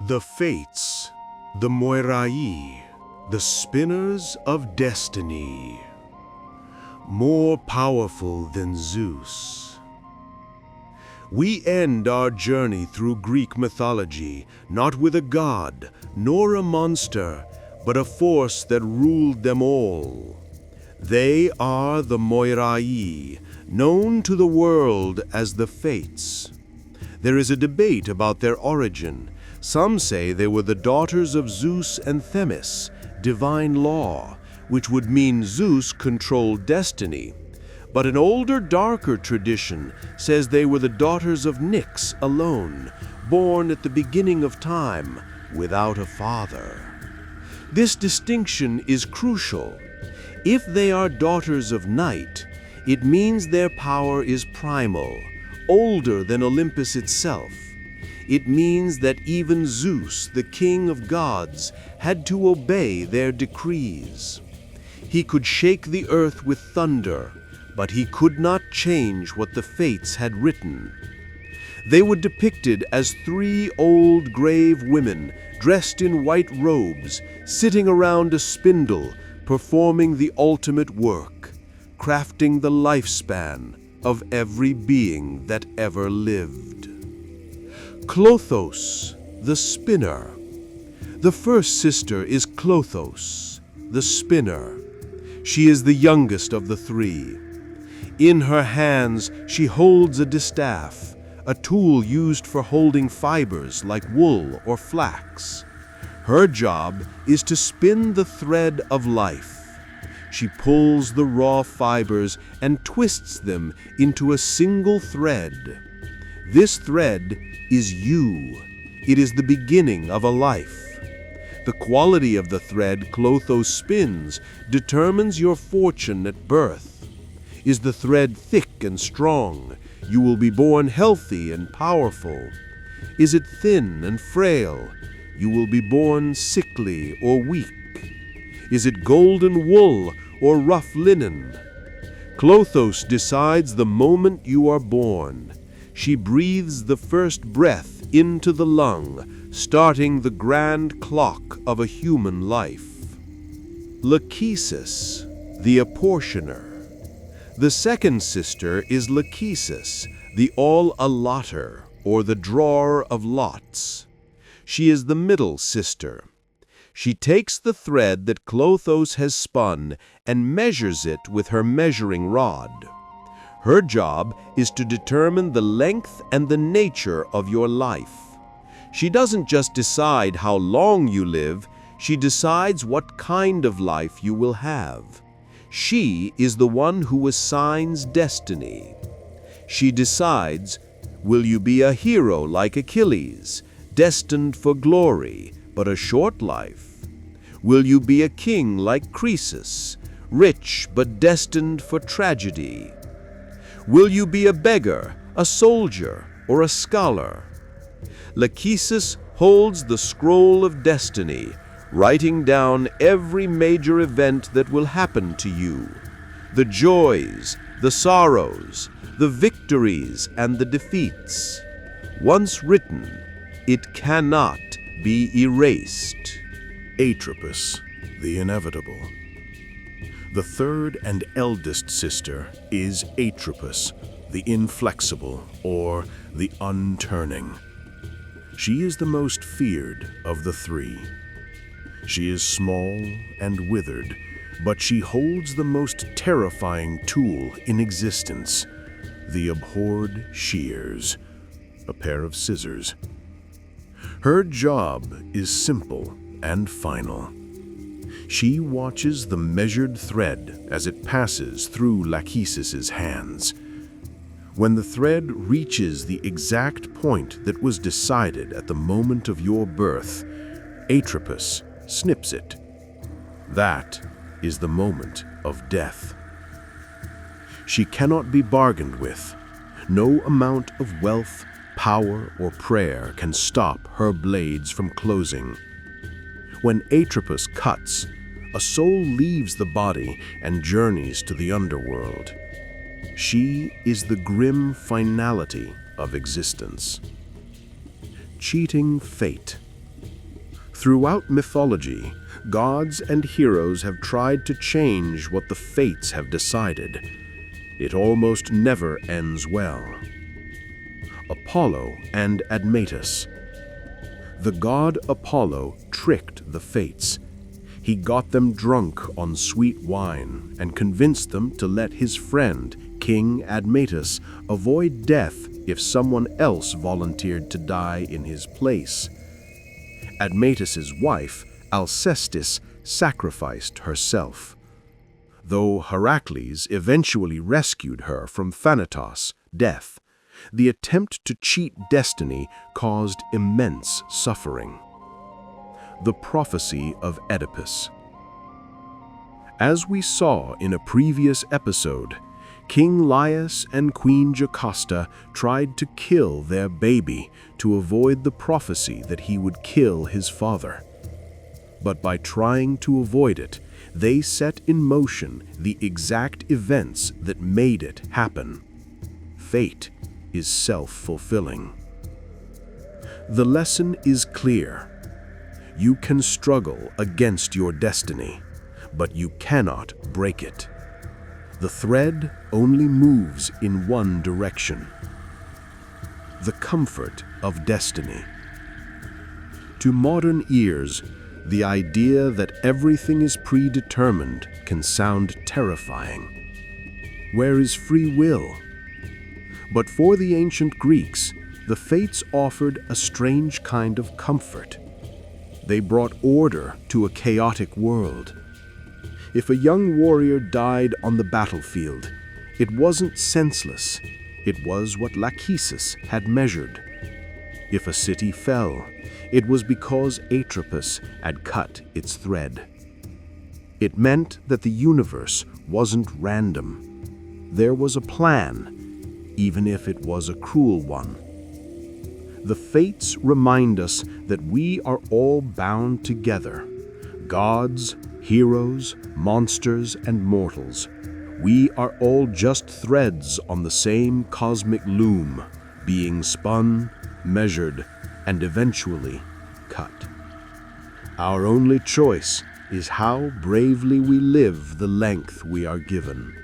The Fates, the Moirai, the spinners of destiny, more powerful than Zeus. We end our journey through Greek mythology, not with a god, nor a monster, but a force that ruled them all. They are the Moirai, known to the world as the Fates. There is a debate about their origin. Some say they were the daughters of Zeus and Themis, divine law, which would mean Zeus controlled destiny. But an older, darker tradition says they were the daughters of Nyx alone, born at the beginning of time, without a father. This distinction is crucial. If they are daughters of night, it means their power is primal, older than Olympus itself. It means that even Zeus, the king of gods, had to obey their decrees. He could shake the earth with thunder, but he could not change what the Fates had written. They were depicted as three old grave women dressed in white robes, sitting around a spindle, performing the ultimate work, crafting the lifespan of every being that ever lived. Clothos, the spinner. The first sister is Clothos, the spinner. She is the youngest of the three. In her hands she holds a distaff, a tool used for holding fibers like wool or flax. Her job is to spin the thread of life. She pulls the raw fibers and twists them into a single thread. This thread is you. It is the beginning of a life. The quality of the thread Clotho spins determines your fortune at birth. Is the thread thick and strong, you will be born healthy and powerful. Is it thin and frail, you will be born sickly or weak. Is it golden wool or rough linen? Clothos decides the moment you are born. She breathes the first breath into the lung, starting the grand clock of a human life. Lachesis, the apportioner. The second sister is Lachesis, the all-allotter, or the drawer of lots. She is the middle sister. She takes the thread that Clothos has spun and measures it with her measuring rod. Her job is to determine the length and the nature of your life. She doesn't just decide how long you live, she decides what kind of life you will have. She is the one who assigns destiny. She decides, will you be a hero like Achilles, destined for glory, but a short life? Will you be a king like Croesus, rich but destined for tragedy? Will you be a beggar, a soldier, or a scholar? Lachesis holds the scroll of destiny, writing down every major event that will happen to you, the joys, the sorrows, the victories, and the defeats. Once written, it cannot be erased. Atropos, the inevitable. The third and eldest sister is Atropos, the inflexible, or the unturning. She is the most feared of the three. She is small and withered, but she holds the most terrifying tool in existence, the abhorred shears, a pair of scissors. Her job is simple and final. She watches the measured thread as it passes through Lachesis's hands. When the thread reaches the exact point that was decided at the moment of your birth, Atropos snips it. That is the moment of death. She cannot be bargained with. No amount of wealth, power, or prayer can stop her blades from closing. When Atropos cuts, a soul leaves the body and journeys to the underworld. She is the grim finality of existence. Cheating fate, Throughout mythology, gods and heroes have tried to change what the fates have decided. It almost never ends well. Apollo and Admetus. The god Apollo tricked the fates. He got them drunk on sweet wine and convinced them to let his friend, King Admetus, avoid death if someone else volunteered to die in his place. Admetus's wife, Alcestis, sacrificed herself. Though Heracles eventually rescued her from Thanatos, death, the attempt to cheat destiny caused immense suffering. The prophecy of Oedipus. As we saw in a previous episode, King Laius and Queen Jocasta tried to kill their baby to avoid the prophecy that he would kill his father. But by trying to avoid it, they set in motion the exact events that made it happen. Fate is self-fulfilling. The lesson is clear. You can struggle against your destiny, but you cannot break it. The thread only moves in one direction. The comfort of destiny. To modern ears, the idea that everything is predetermined can sound terrifying. Where is free will? But for the ancient Greeks, the fates offered a strange kind of comfort. They brought order to a chaotic world. If a young warrior died on the battlefield, it wasn't senseless. It was what Lachesis had measured. If a city fell, it was because Atropos had cut its thread. It meant that the universe wasn't random. There was a plan, even if it was a cruel one. The fates remind us that we are all bound together. Gods, heroes, monsters, and mortals. We are all just threads on the same cosmic loom, being spun, measured, and eventually cut. Our only choice is how bravely we live the length we are given.